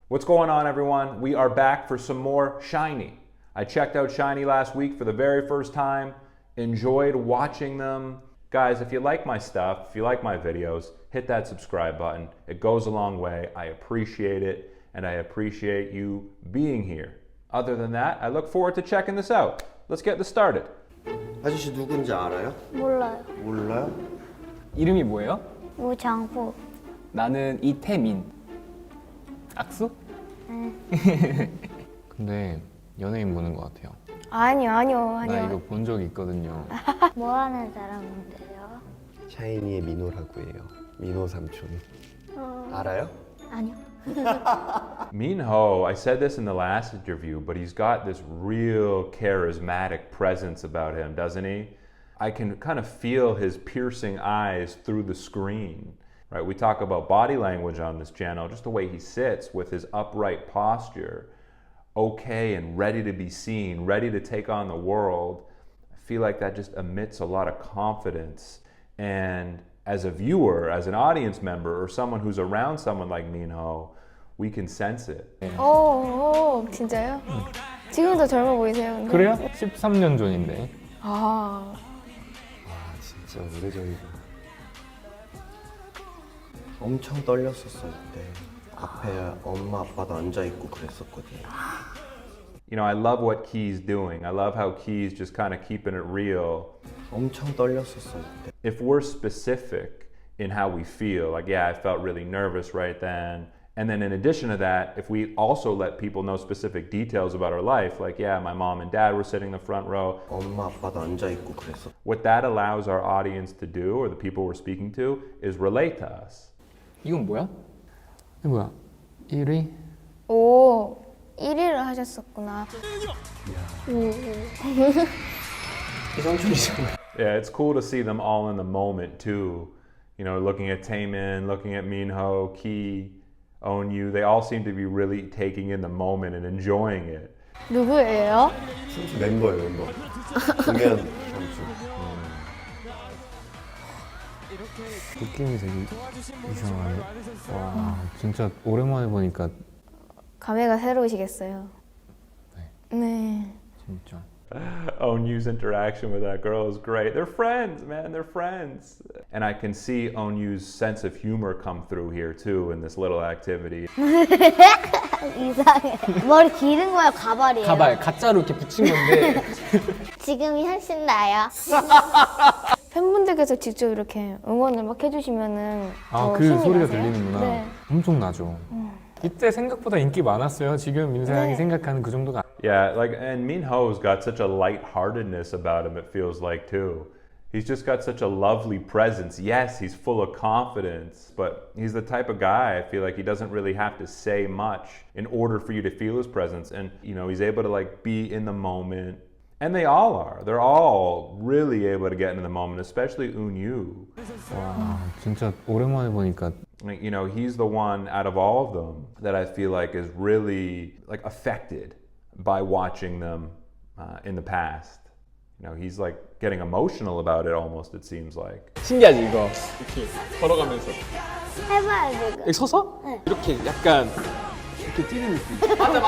What's going on, everyone? We are back for some more SHINee. I checked out SHINee last week for the very first time, enjoyed watching them. Guys, if you like my stuff, if you like my videos, hit that subscribe button. It goes a long way. I appreciate it, and I appreciate you being here. Other than that, I look forward to checking this out. Let's get this started. 아저씨 누군지 알아요? 몰라요. 몰라요? 이름이 뭐예요? 우장구. 나는 이태민. 악수? 근데 연예인 보는 것 같아요. 아니요. 나 이거 본 적 있거든요. 뭐 하는 사람인데요? 샤이니의 민호라고 해요. 민호 삼촌. 알아요? 아니요. Minho, I said this in the last interview, but he's got this real charismatic presence about him, doesn't he? I can kind of feel his piercing eyes through the screen. Right? We talk about body language on this channel, just the way he sits with his upright posture, okay and ready to be seen, ready to take on the world. I feel like that just emits a lot of confidence. And as a viewer, as an audience member, or someone who's around someone like Minho, we can sense it. 진짜요? 지금도 젊어 보이세요. 근데? 그래요? 13년 전인데. 아, 진짜 오래전이다. 엄청 떨렸었어 그때. 앞에 엄마 아빠도 앉아있고 그랬었거든요. You know, I love what Key's doing. I love how Key's just kind of keeping it real. 엄청 떨렸었어 그때. If we're specific in how we feel, like, yeah, I felt really nervous right then. And then in addition to that, if we also let people know specific details about our life, like, yeah, my mom and dad were sitting in the front row. 엄마 아빠도 앉아있고 그랬어. What that allows our audience to do, or the people we're speaking to, is relate to us. 이건 뭐야? 이게 뭐야? 1위? 오, 1위를 하셨었구나. 이 삼촌이잖아. Yeah, it's cool to see them all in the moment too. You know, looking at Taemin, looking at Minho, Key, Onyu, they all seem to be really taking in the moment and enjoying it. 누구예요? 삼촌 멤버예요 멤버. 공연 삼촌. 느낌이 되게 이상하네. 와, 진짜 오랜만에 보니까 감회가 새로우시겠어요. 네. 진짜. Onyu's interaction with that girl is great. They're friends, man, they're friends. And I can see Onyu's sense of humor come through here too in this little activity. 이상해. 머리 기른 거야, 가발이에요? 가발, 가짜로 이렇게 붙인 건데. 지금이 훨씬 나아요. 팬분들께서 직접 이렇게 응원을 막 해주시면은 아, 더 그 힘이 소리가 나세요? 들리는구나. 네. 엄청 나죠. 이때 생각보다 인기 많았어요. 지금 민서양이 네. 생각하는 그 정도가. Yeah, like, and Minho's got such a lightheartedness about him, it feels like too. He's just got such a lovely presence. Yes, he's full of confidence, but he's the type of guy, I feel like he doesn't really have to say much in order for you to feel his presence. And, you know, he's able to like be in the moment. And they all are. They're all really able to get into the moment, especially Onyu. 와, 진짜 오랜만에 보니까. Like, you know, he's the one out of all of them that I feel like is really like affected by watching them in the past. You know, he's like getting emotional about it almost, it seems like. 신기하지 이거? 이렇게 걸어가면서 해봐요, 지금. 여기 서서? 네. 이렇게 약간 이렇게 뛰는 느낌. 맞아.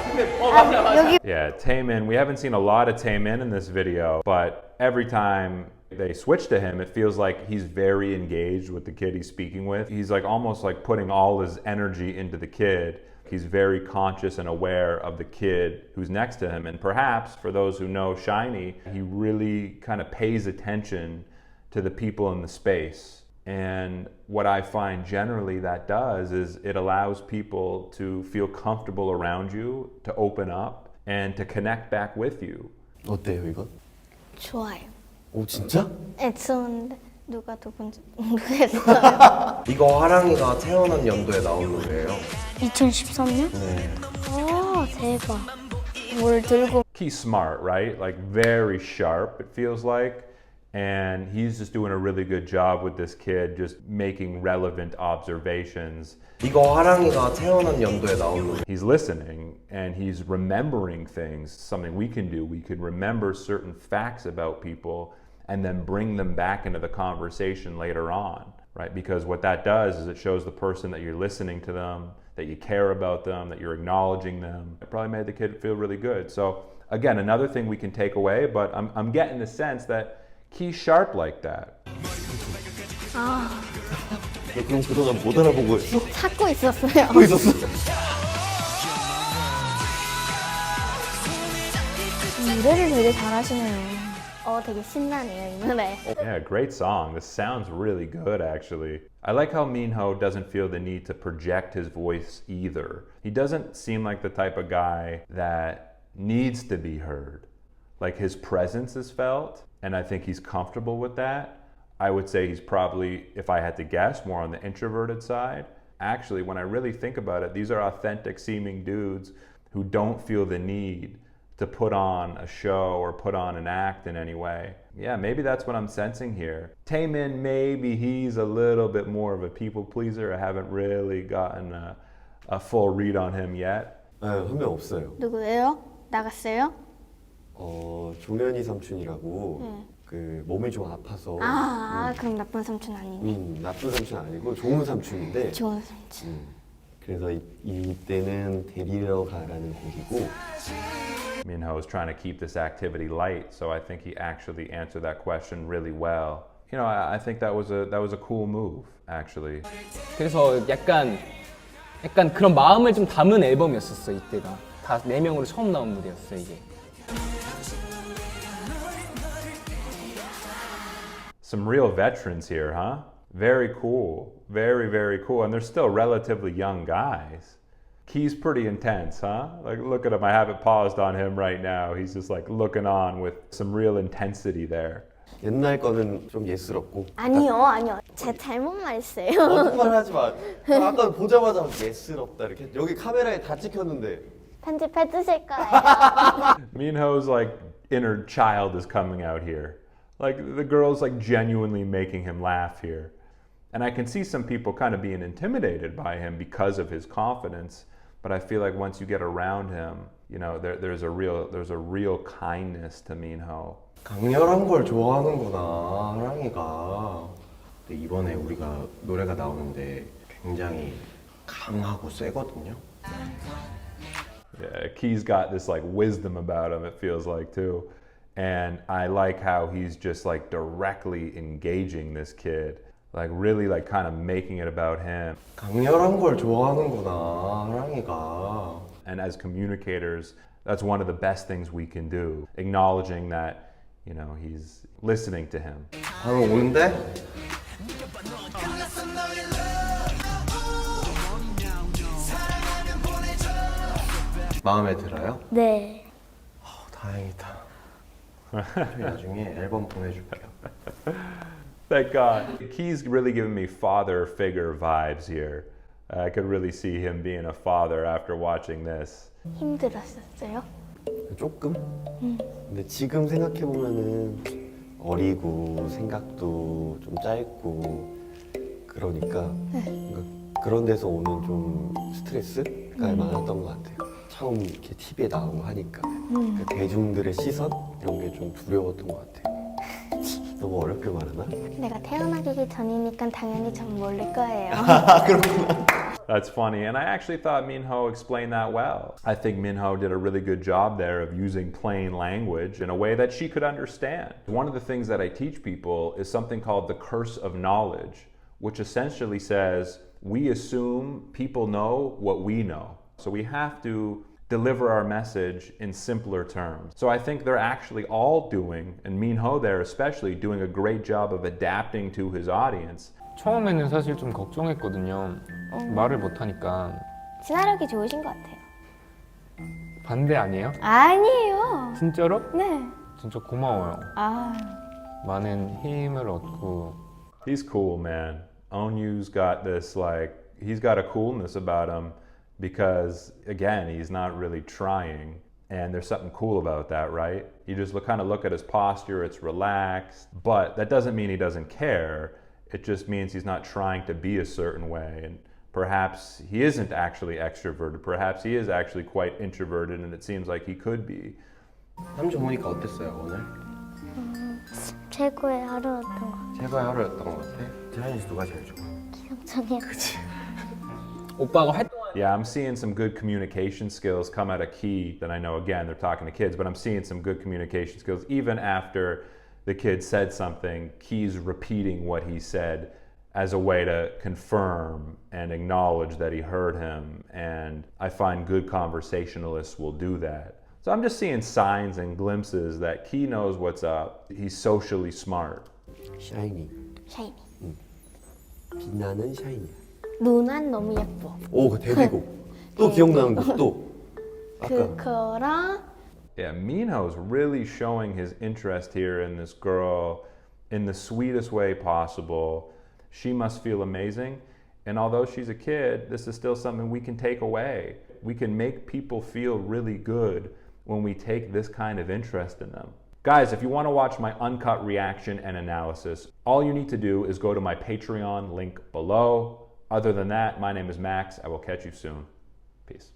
근데 맞아. 여기 Yeah, Taemin, we haven't seen a lot of Taemin in this video, but every time they switch to him, it feels like he's very engaged with the kid he's speaking with. He's like almost like putting all his energy into the kid. He's very conscious and aware of the kid who's next to him. And perhaps for those who know SHINee, he really kind of pays attention to the people in the space. And what I find generally that does is it allows people to feel comfortable around you, to open up, and to connect back with you. 어때요 이건? 좋아요. 오 진짜? 네, 좋은데 누가 누군지 모르겠어요. 이거 화랑이가 태어난 연도에 나온 노래예요. 2013년? 네. 오, 대박. 뭘 들고 He's smart, right? Like very sharp, it feels like. And he's just doing a really good job with this kid, just making relevant observations. 이거 화랑이가 태어난 연도에 나온 노래. He's listening and he's remembering things, something we can do. We could remember certain facts about people and then bring them back into the conversation later on, right? Because what that does is it shows the person that you're listening to them, that you care about them, that you're acknowledging them. It probably made the kid feel really good. So again, another thing we can take away, but I'm getting the sense that Key's sharp like that. 너 그럼 그동안 못 알아보고 있어? 찾고 있었어요. 하고 있었어? 노래를 되게 잘하시네요. 되게 신나네요, 이 노래. Yeah, great song. This sounds really good, actually. I like how Minho doesn't feel the need to project his voice either. He doesn't seem like the type of guy that needs to be heard. Like his presence is felt, and I think he's comfortable with that. I would say he's probably, if I had to guess, more on the introverted side. Actually, when I really think about it, these are authentic seeming dudes who don't feel the need to put on a show or put on an act in any way. Yeah, maybe that's what I'm sensing here. Taemin, maybe he's a little bit more of a people pleaser. I haven't really gotten a full read on him yet. 네, 한 명 없어요. 누구예요? 나갔어요? 종현이 삼촌이라고 그 몸이 좀 아파서 그럼 나쁜 삼촌 아니네. 나쁜 삼촌 아니고 좋은 삼촌인데 좋은 삼촌. 그래서 이때는 데리러 가라는 곡이고 Minho is trying to keep this activity light, so I think he actually answered that question really well. You know, I think that was a cool move, actually. 그래서 약간 그런 마음을 좀 담은 앨범이었었어 이때가. 다 4명으로 처음 나온 무대였어 이게. Some real veterans here, huh? Very cool. Very, very cool. And they're still relatively young guys. Key's pretty intense, huh? Like, look at him. I have it paused on him right now. He's just like looking on with some real intensity there. 옛날 거는 좀 예스럽고 아니요. 제 잘못 말했어요. 거짓말 하지 마. 아까 보자마자 예스럽다 이렇게 여기 카메라에 다 찍혔는데 편집해 주실 거예요. Minho's like inner child is coming out here. Like the girl's like genuinely making him laugh here. And I can see some people kind of being intimidated by him because of his confidence. But I feel like once you get around him, you know, there's a real kindness to Minho. 강렬한 걸 좋아하는구나, 하랑이가. 근데 이번에 우리가 노래가 나오는데 굉장히 강하고 세거든요. Yeah, Key's got this like wisdom about him, it feels like too. And I like how he's just like directly engaging this kid. Like really like kind of making it about him. 강렬한 걸 좋아하는구나, 하랑이가. And as communicators, that's one of the best things we can do. Acknowledging that, you know, he's listening to him. 바로 오는데? 마음에 들어요? 네. 다행이다. 나중에 앨범 보내줄게요. Thank God. Key's really giving me father figure vibes here. I could really see him being a father after watching this. 힘들었었어요? 조금? 근데 지금 생각해보면은 어리고 생각도 좀 짧고 그러니까 그런 데서 오는 좀 스트레스가 많았던 것 같아요. 처음 이렇게 TV에 나오고 하니까 그 대중들의 시선 이런 게 좀 두려웠던 것 같아요. 너무 어렵게 말하나? 내가 태어나기 전이니까 당연히 전 모를 거예요. That's funny, and I actually thought Minho explained that well. I think Minho did a really good job there of using plain language in a way that she could understand. One of the things that I teach people is something called the curse of knowledge, which essentially says we assume people know what we know. So we have to deliver our message in simpler terms. So I think they're actually all doing, and Minho there especially, doing a great job of adapting to his audience. 처음에는 사실 좀 걱정했거든요. 말을 못하니까. 친화력이 좋으신 것 같아요. 반대 아니에요? 아니에요. 진짜로? 네. 진짜 고마워요. 많은 힘을 얻고. He's cool, man. Onyu's got this, like, he's got a coolness about him because, again, he's not really trying. And there's something cool about that, right? You just kind of look at his posture, it's relaxed. But that doesn't mean he doesn't care. It just means he's not trying to be a certain way. And perhaps he isn't actually extroverted. Perhaps he is actually quite introverted, and it seems like he could be. 삼촌 보니까 어땠어요, 오늘? 최고의 하루였던 것 같아요. 최고의 하루였던 것 같아? 태연이 씨 누가 제일 좋아? 기상천이요. 오빠가 활동하는 Yeah, I'm seeing some good communication skills come out of Key that I know, again, they're talking to kids, but I'm seeing some good communication skills. Even after the kid said something, Key's repeating what he said as a way to confirm and acknowledge that he heard him. And I find good conversationalists will do that. So I'm just seeing signs and glimpses that Key knows what's up. He's socially smart. 샤이니. 샤이니. 빛나는 샤이니. 누난 너무 예뻐. 오, 그 데뷔곡. 또 기억나는 곡 또. 아까. 그거랑 Yeah, Minho's really showing his interest here in this girl in the sweetest way possible. She must feel amazing. And although she's a kid, this is still something we can take away. We can make people feel really good when we take this kind of interest in them. Guys, if you want to watch my uncut reaction and analysis, all you need to do is go to my Patreon link below. Other than that, my name is Max. I will catch you soon. Peace.